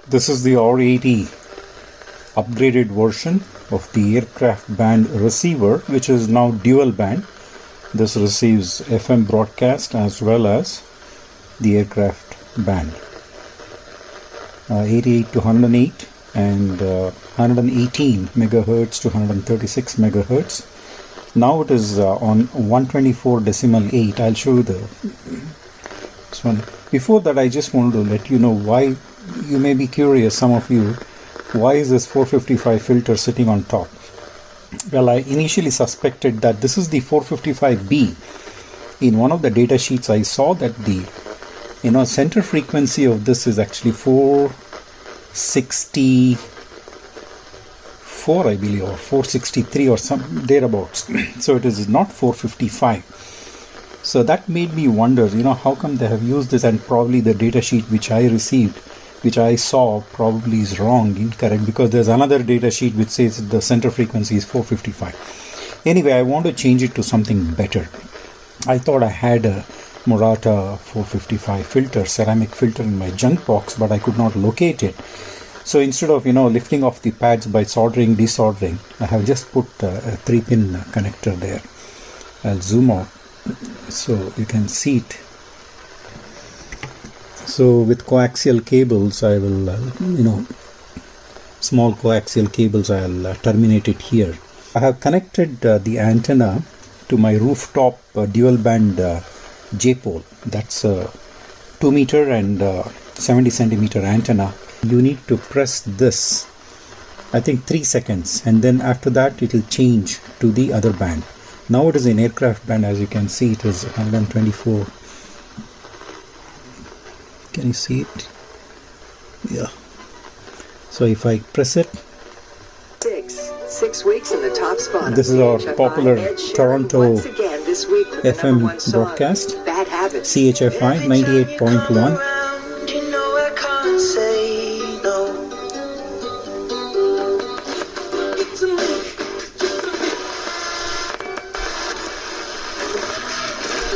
This is the R80 upgraded version of the aircraft band receiver, which is now dual band. This receives FM broadcast as well as the aircraft band. 88 to 108 and 118 megahertz to 136 megahertz. Now it is on 124.8. I'll show you this one. Before that, I just wanted to let you know why. You may be curious, some of you, why is this 455 filter sitting on top? Well, I initially suspected that this is the 455B. In one of the data sheets, I saw that the center frequency of this is actually 464, I believe, or 463 or some thereabouts. So it is not 455. So that made me wonder, how come they have used this, and probably the data sheet which I received, which I saw, probably is wrong, incorrect, because there's another data sheet which says the center frequency is 455. Anyway, I want to change it to something better. I thought I had a Murata 455 filter, ceramic filter in my junk box, but I could not locate it. So instead of lifting off the pads by soldering, desoldering, I have just put a 3-pin connector there. I'll zoom out so you can see it. So with coaxial cables, I will, small coaxial cables, I'll terminate it here. I have connected the antenna to my rooftop dual band J-pole. That's a 2 meter and 70 centimeter antenna. You need to press this, I think 3 seconds, and then after that it will change to the other band. Now it is in aircraft band. As you can see, it is 124. Can you see it? Yeah. So if I press it, 6 weeks in the top spot. This is our popular Toronto FM broadcast, CHFI 98.1.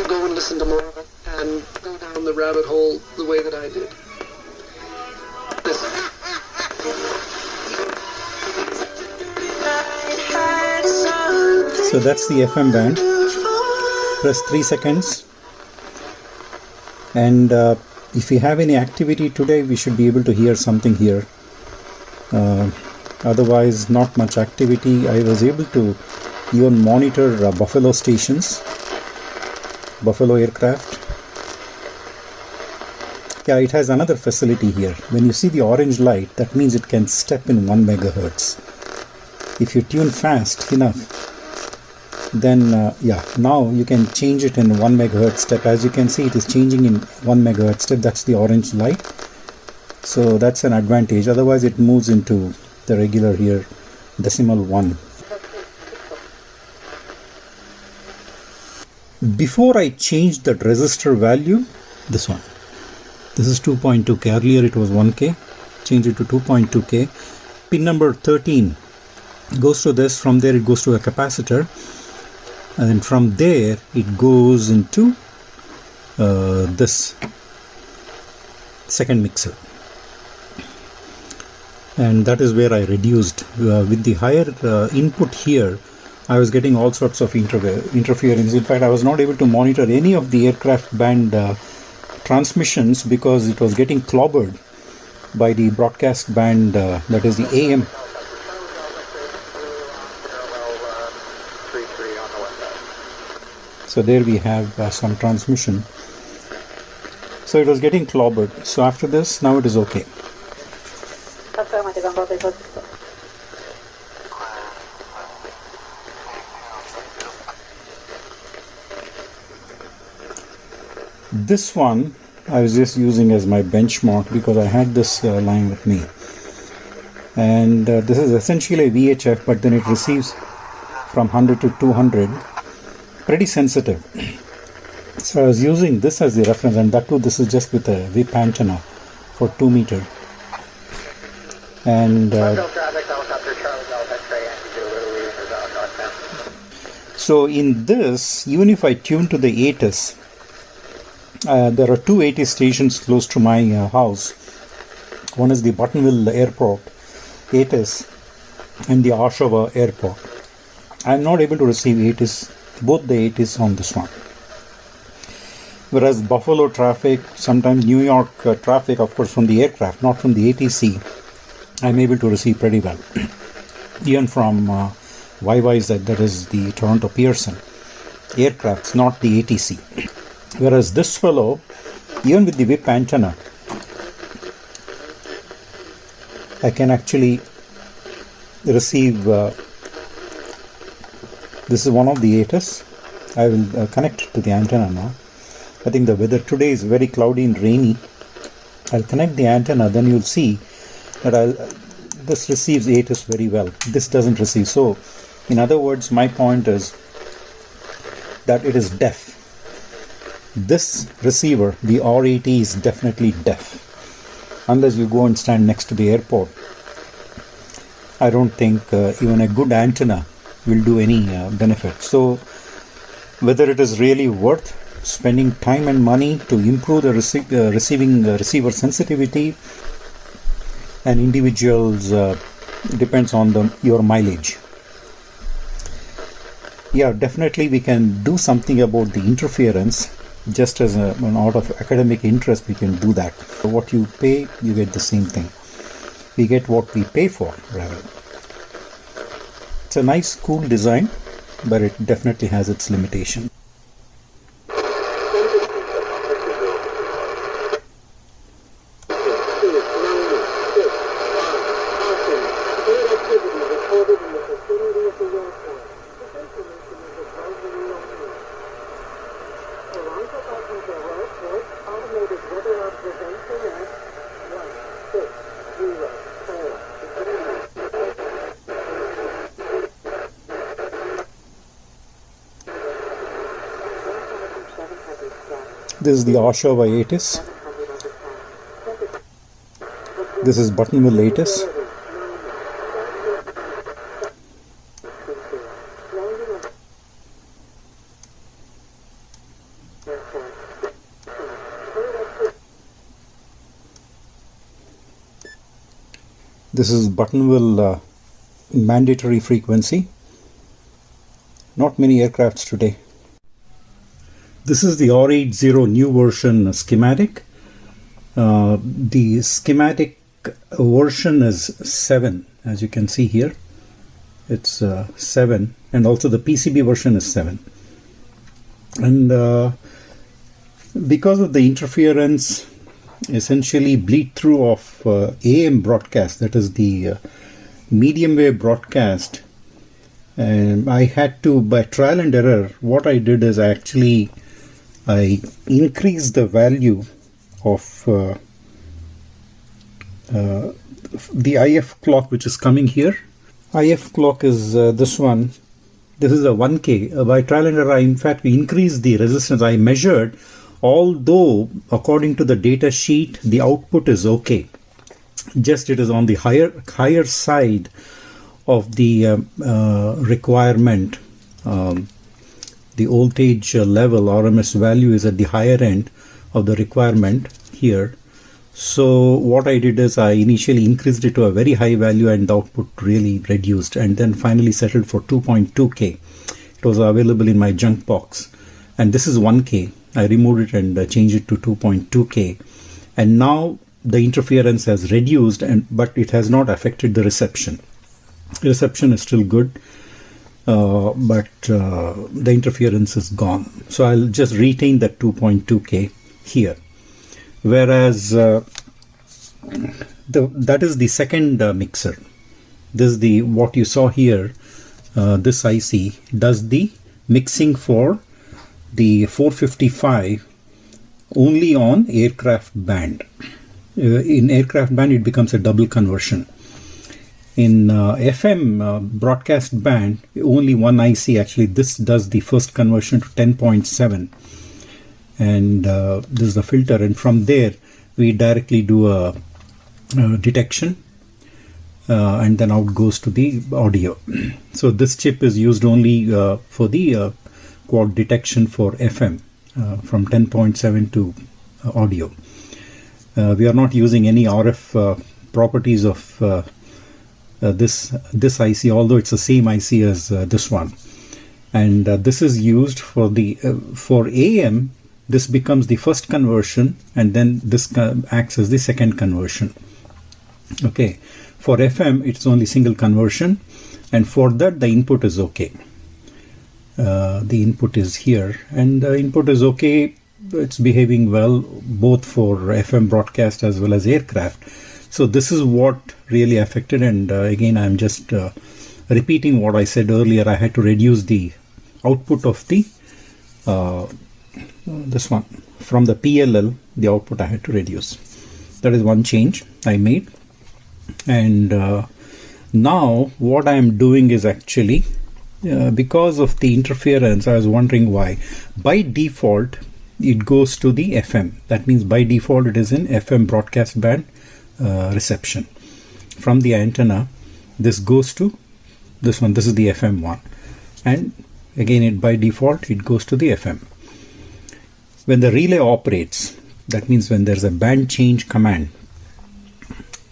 Go and listen to more of it and go down the rabbit hole the way that I did. Listen. So that's the FM band. Press 3 seconds, and if we have any activity today, we should be able to hear something here. Otherwise, not much activity. I was able to even monitor Buffalo stations, Buffalo aircraft. Yeah, it has another facility here. When you see the orange light, that means it can step in 1 megahertz. If you tune fast enough, then now you can change it in 1 megahertz step. As you can see, it is changing in 1 megahertz step. That's the orange light. So that's an advantage. Otherwise, it moves into the regular here, decimal 1. Before I change that resistor value, this one. This is 2.2K. Earlier it was 1K. Change it to 2.2K. Pin number 13 goes to this. From there it goes to a capacitor. And then from there it goes into this second mixer. And that is where I reduced. With the higher input here, I was getting all sorts of interference. In fact, I was not able to monitor any of the aircraft band transmissions because it was getting clobbered by the broadcast band, that is the AM. So there we have some transmission. So it was getting clobbered. So after this, now it is okay. This one I was just using as my benchmark because I had this line with me. And this is essentially a VHF, but then it receives from 100 to 200. Pretty sensitive. So I was using this as the reference, and that too, this is just with a VIP antenna for 2 meter. And so in this, even if I tune to the ATIS, there are 2 ATIS stations close to my house, One is the Buttonville airport, ATIS, and the Oshawa airport. I am not able to receive ATIS, both the ATIS on this one. Whereas Buffalo traffic, sometimes New York traffic, of course from the aircraft, not from the ATC, I am able to receive pretty well. Even from YYZ, that is the Toronto Pearson aircrafts, not the ATC. Whereas this fellow, even with the whip antenna, I can actually receive, this is one of the ATIS. I will connect it to the antenna now. I think the weather today is very cloudy and rainy. I'll connect the antenna, then you'll see that this receives ATIS very well. This doesn't receive. So, in other words, my point is that it is deaf. This receiver, the R80, is definitely deaf. Unless you go and stand next to the airport, I don't think even a good antenna will do any benefit. So, whether it is really worth spending time and money to improve the receiver sensitivity and individuals depends on your mileage. Yeah, definitely we can do something about the interference. Just as an out of academic interest, we can do that. What you pay, you get the same thing. We get what we pay for, rather. It's a nice, cool design, but it definitely has its limitation. This is the Oshawa ATIS. This is Buttonville ATIS. This is Buttonville mandatory frequency. Not many aircrafts today. This is the R80 new version schematic. The schematic version is 7, as you can see here. It's 7, and also the PCB version is 7. And because of the interference, essentially bleed through of AM broadcast, that is the medium wave broadcast, and I had to, by trial and error, what I did is I increased the value of the IF clock which is coming here. IF clock is this one. This is a 1K. By trial and error, in fact, we increased the resistance. I measured, although according to the data sheet, the output is okay. Just it is on the higher side of the requirement. The voltage level, RMS value, is at the higher end of the requirement here. So what I did is I initially increased it to a very high value and the output really reduced, and then finally settled for 2.2K. It was available in my junk box, and this is 1K. I removed it and changed it to 2.2K, and now the interference has reduced, but it has not affected the reception. Reception is still good. But the interference is gone. So I'll just retain that 2.2K here. Whereas that is the second mixer. This is what you saw here. This IC does the mixing for the 455 only on aircraft band. In aircraft band, it becomes a double conversion. In FM broadcast band, only one IC actually, this does the first conversion to 10.7, and this is the filter, and from there we directly do a detection, and then out goes to the audio. So this chip is used only for the quad detection for FM from 10.7 to audio. We are not using any RF properties of this IC, although it's the same IC as this one. And this is used for the for AM. This becomes the first conversion, and then this acts as the second conversion. Okay, for FM it's only single conversion, and for that the input is okay. The input is here, and the input is okay. It's behaving well both for FM broadcast as well as aircraft. So this is what really affected, and again I'm just repeating what I said earlier. I had to reduce the output of the this one from the PLL. The output I had to reduce. That is one change I made. And now what I am doing is actually because of the interference, I was wondering why. By default it goes to the FM. That means by default it is in FM broadcast band reception. From the antenna this goes to this one. This is the FM one, and again by default it goes to the FM. When the relay operates, that means when there's a band change command,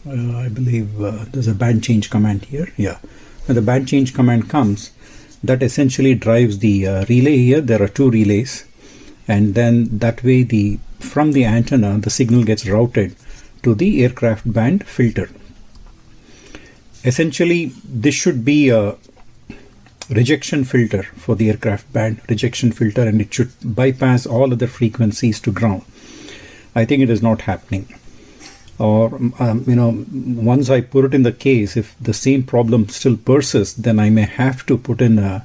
I believe there's a band change command here. Yeah, when the band change command comes, that essentially drives the relay here. There are two relays, and then that way from the antenna the signal gets routed to the aircraft band filter. Essentially this should be a rejection filter for the aircraft band, rejection filter, and it should bypass all other frequencies to ground. I think it is not happening. Or once I put it in the case, if the same problem still persists, then I may have to put in a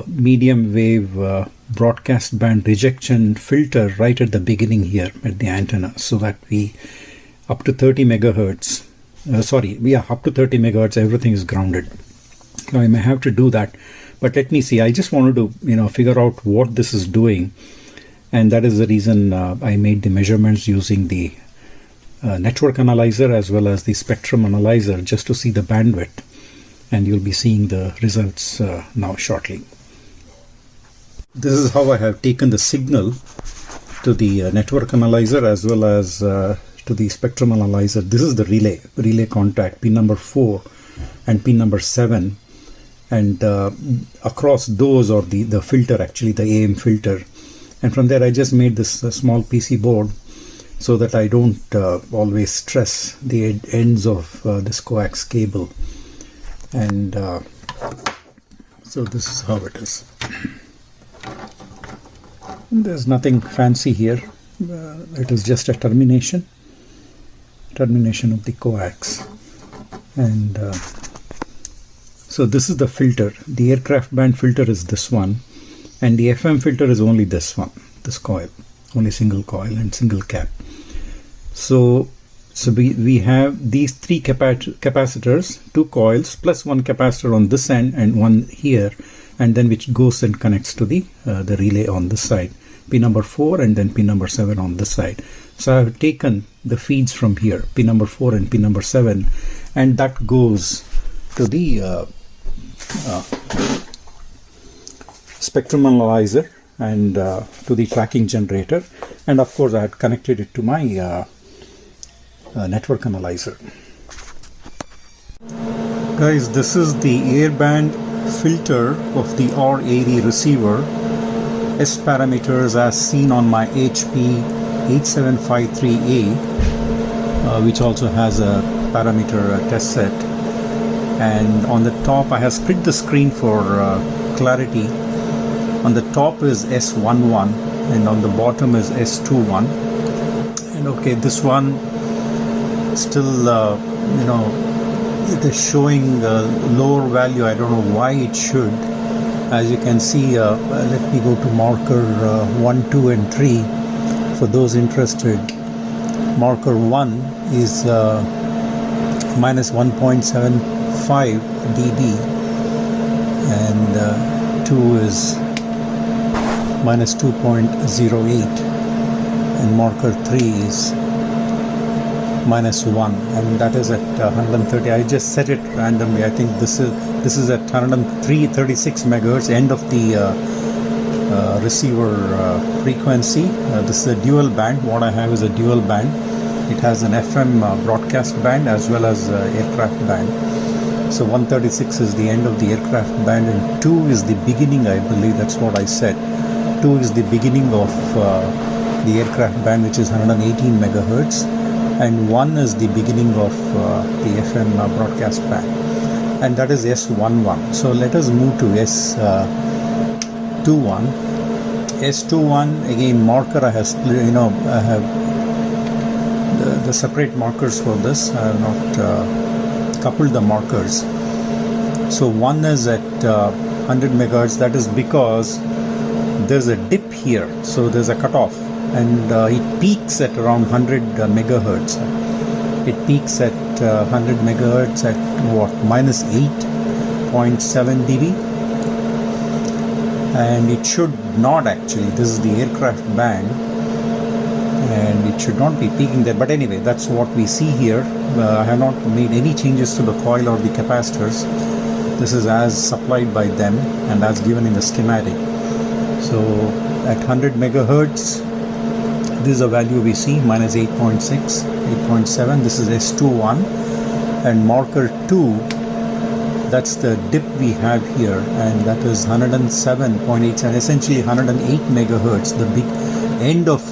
medium wave broadcast band rejection filter right at the beginning here at the antenna, so that we up to 30 megahertz up to 30 megahertz everything is grounded. So I may have to do that, but let me see. I just wanted to figure out what this is doing, and that is the reason I made the measurements using the network analyzer as well as the spectrum analyzer, just to see the bandwidth, and you'll be seeing the results now shortly. This is how I have taken the signal to the network analyzer as well as to the spectrum analyzer. This is the relay contact, pin number 4 and pin number 7, and across those are the filter, actually the AM filter, and from there I just made this small PC board so that I don't always stress the ends of this coax cable. And so this is how it is. There's nothing fancy here. It is just a termination of the coax. And so this is the filter. The aircraft band filter is this one, and the FM filter is only this one, this coil, only single coil and single cap. So we have these three capacitors, 2 coils plus 1 capacitor on this end and 1 here, and then which goes and connects to the relay on this side, pin number 4 and then pin number 7 on this side. So I have taken the feeds from here, pin number 4 and pin number 7, and that goes to the spectrum analyzer and to the tracking generator, and of course I had connected it to my network analyzer. Guys, this is the airband filter of the R80 receiver. S parameters as seen on my HP 8753A, which also has a parameter test set. And on the top I have split the screen for clarity. On the top is S11 and on the bottom is S21. And okay, this one still it is showing lower value. I don't know why it should. As you can see, let me go to marker 1, 2 and 3 for those interested. Marker 1 is minus 1.75 dB and 2 is minus 2.08 and marker 3 is minus 1, and that is at 130. I just set it randomly. I think this is at 136 megahertz, end of the receiver frequency. This is a dual band. What I have is a dual band. It has an FM broadcast band as well as aircraft band. So 136 is the end of the aircraft band and 2 is the beginning, I believe. That's what I said. 2 is the beginning of the aircraft band, which is 118 megahertz, and 1 is the beginning of the FM broadcast band, and that is S11. So let us move to S21. S21, again, marker I have split, I have the separate markers for this. I have not coupled the markers. So 1 is at 100 megahertz. That is because there's a dip here, so there's a cutoff, and it peaks at around 100 megahertz. It peaks at 100 megahertz at what, minus 8.7 dB, and it should not actually. This is the aircraft band, and it should not be peaking there. But anyway, that's what we see here. I have not made any changes to the coil or the capacitors. This is as supplied by them and as given in the schematic. So at 100 megahertz, this is a value we see, minus 8.6, 8.7. This is S21, and marker 2, that's the dip we have here, and that is 107.87, essentially 108 megahertz, the big end of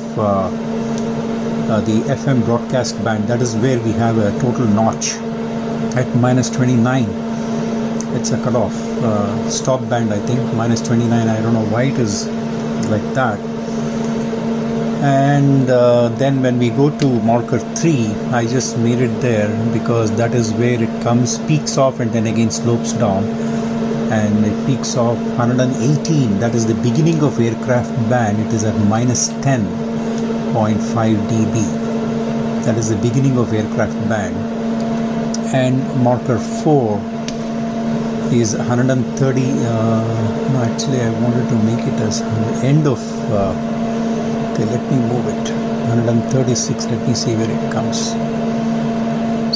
the FM broadcast band. That is where we have a total notch at minus 29. It's a cutoff stop band, I think, minus 29. I don't know why it is like that. And then when we go to marker 3, I just made it there because that is where it comes, peaks off, and then again slopes down, and it peaks off 118. That is the beginning of aircraft band. It is at minus 10.5 dB. That is the beginning of aircraft band. And marker 4 is 130. No, actually I wanted to make it as end of okay, let me move it. 136, let me see where it comes.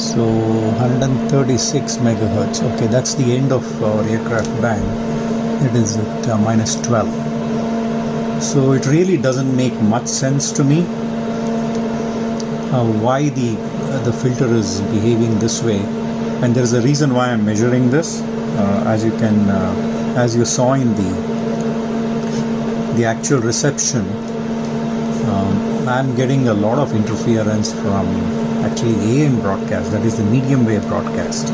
So 136 megahertz. Okay, that's the end of our aircraft band. It is at minus 12. So it really doesn't make much sense to me why the filter is behaving this way, and there is a reason why I'm measuring this. As you saw in the actual reception, I'm getting a lot of interference from actually AM broadcast, that is the medium wave broadcast,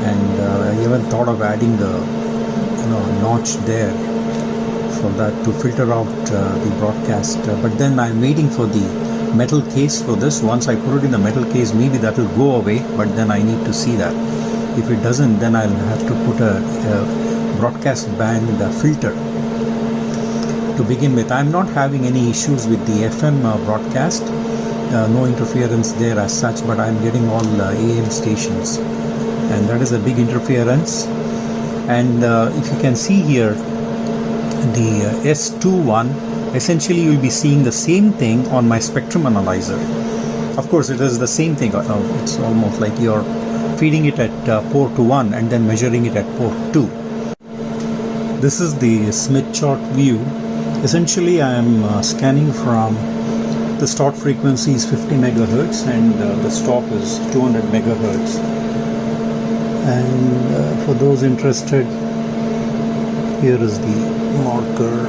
and I even thought of adding the notch there for that to filter out the broadcast, but then I'm waiting for the metal case for this. Once I put it in the metal case, maybe that will go away, but then I need to see that. If it doesn't, then I'll have to put a broadcast band filter to begin with. I'm not having any issues with the FM broadcast, no interference there as such, but I'm getting all AM stations, and that is a big interference. And if you can see here, the S21, essentially you'll be seeing the same thing on my spectrum analyzer. Of course, it is the same thing. It's almost like you're feeding it at port 1 and then measuring it at port 2. This is the Smith chart view. Essentially, I am scanning from the start frequency is 50 megahertz and the stop is 200 megahertz. And for those interested, here is the marker,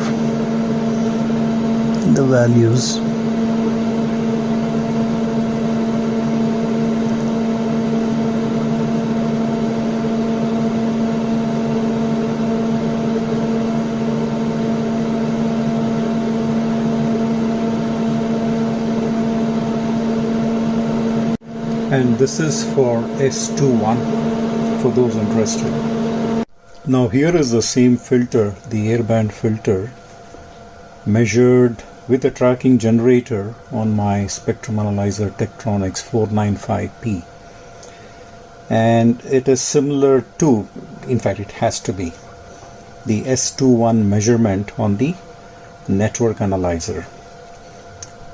the values. And this is for S21 for those interested. Now here is the same filter, the airband filter, measured with a tracking generator on my spectrum analyzer Tektronix 495P. And it is similar to, in fact it has to be, the S21 measurement on the network analyzer.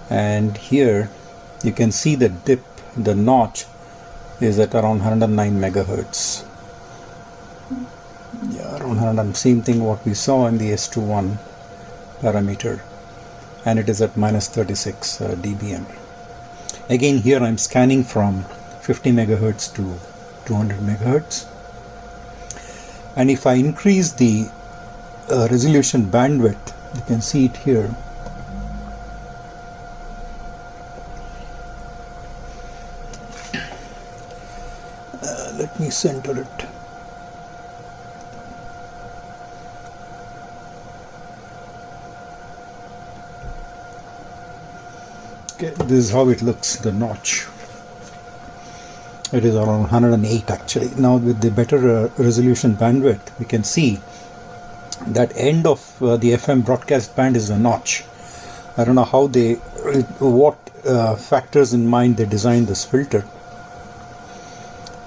And here you can see the dip. The notch is at around 109 megahertz. Yeah, around 100, same thing what we saw in the S21 parameter, and it is at minus 36 dBm. Again, here I'm scanning from 50 megahertz to 200 megahertz, and if I increase the resolution bandwidth, you can see it here. Let me center it. Okay, this is how it looks, the notch. It is around 108 actually. Now with the better resolution bandwidth, we can see that end of the FM broadcast band is a notch. I don't know how they, what factors in mind they designed this filter.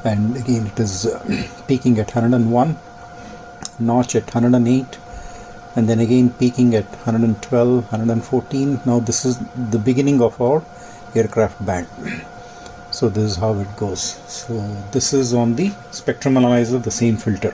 And again, it is peaking at 101, notch at 108, and then again peaking at 112, 114. Now this is the beginning of our aircraft band. So this is how it goes. So this is on the spectrum analyzer, the same filter.